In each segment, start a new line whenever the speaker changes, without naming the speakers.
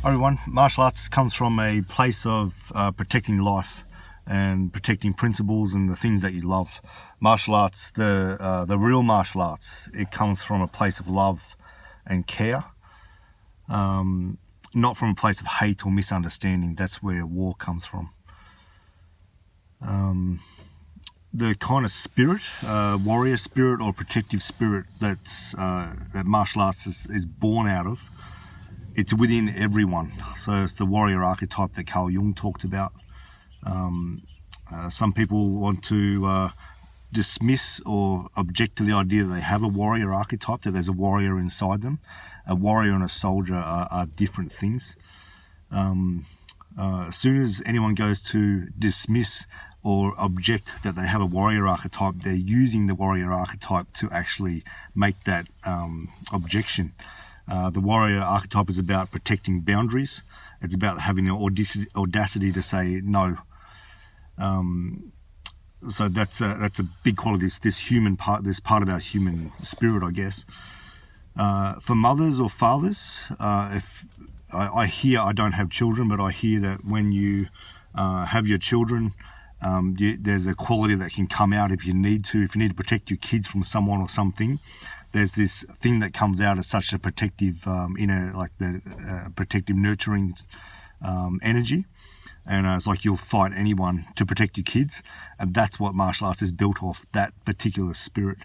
Hi everyone, martial arts comes from a place of protecting life and protecting principles and the things that you love. Martial arts, the real martial arts, it comes from a place of love and care, not from a place of hate or misunderstanding. That's where war comes from. The kind of spirit, warrior spirit or protective spirit that martial arts is born out of, it's within everyone. So it's the warrior archetype that Carl Jung talked about. Some people want to dismiss or object to the idea that they have a warrior archetype, that there's a warrior inside them. A warrior and a soldier are different things. As soon as anyone goes to dismiss or object that they have a warrior archetype, they're using the warrior archetype to actually make that objection. The warrior archetype is about protecting boundaries. It's about having the audacity to say no. So that's a big quality. This human part, this part of our human spirit, I guess. For mothers or fathers, if I hear, I don't have children, but I hear that when you have your children, there's a quality that can come out if you need to protect your kids from someone or something. There's this thing that comes out as such a protective, protective nurturing energy. And it's like you'll fight anyone to protect your kids. And that's what martial arts is built off, that particular spirit.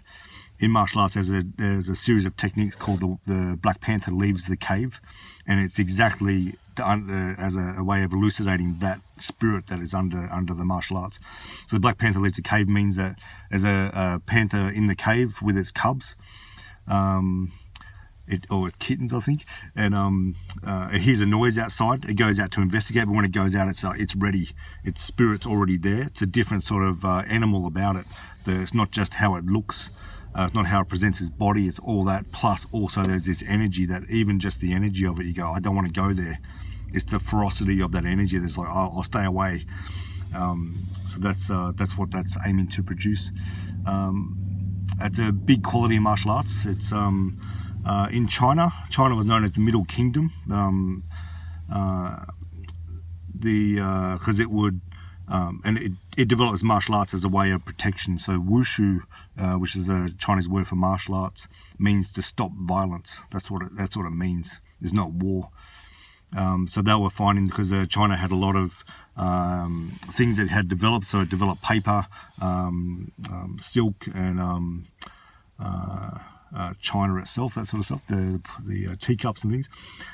In martial arts, there's a series of techniques called the Black Panther leaves the cave. And it's exactly as a way of elucidating that spirit that is under the martial arts. So the Black Panther leaves the cave means that there's a panther in the cave with its cubs. Kittens, I think, and it hears a noise outside. It goes out to investigate, but when it goes out, it's ready. Its spirit's already there. It's a different sort of animal about it. It's not just how it looks. It's not how it presents its body. It's all that. Plus, also, there's this energy that even just the energy of it, you go, I don't want to go there. It's the ferocity of that energy that's like, I'll stay away. So that's what that's aiming to produce. It's a big quality in martial arts. It's in China. China was known as the Middle Kingdom, because it would, and it developed martial arts as a way of protection. So wushu, which is a Chinese word for martial arts, means to stop violence. That's what it means. There's not war. So they were finding, because China had a lot of things that it had developed. So it developed paper, silk, and China itself, that sort of stuff, the teacups and things.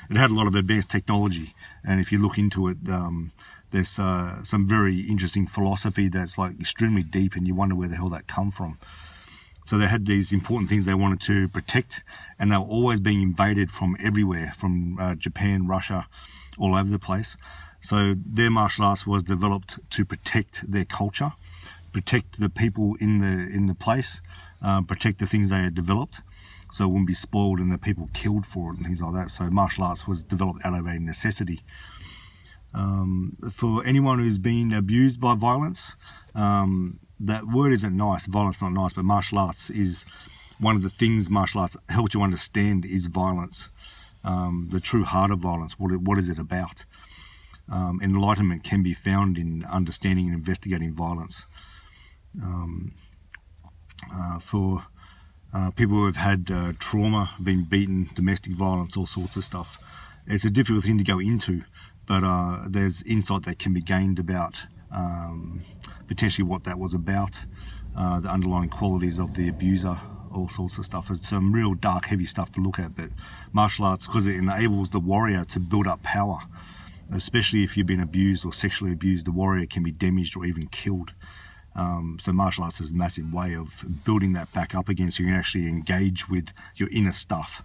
It had a lot of advanced technology, and if you look into it, there's some very interesting philosophy that's like extremely deep, and you wonder where the hell that come from. So they had these important things they wanted to protect, and they were always being invaded from everywhere, from Japan, Russia, all over the place. So their martial arts was developed to protect their culture, protect the people in the place, protect the things they had developed, so it wouldn't be spoiled and the people killed for it and things like that. So martial arts was developed out of a necessity. For anyone who's been abused by violence, that word isn't nice. Violence not nice, but martial arts is one of the things martial arts helps you understand is violence. The true heart of violence. What is it about? Enlightenment can be found in understanding and investigating violence. For people who have had trauma, been beaten, domestic violence, all sorts of stuff, it's a difficult thing to go into, but there's insight that can be gained about potentially what that was about, the underlying qualities of the abuser, all sorts of stuff. It's some real dark, heavy stuff to look at, but martial arts, because it enables the warrior to build up power, especially if you've been abused or sexually abused, the warrior can be damaged or even killed. So martial arts is a massive way of building that back up again, so you can actually engage with your inner stuff.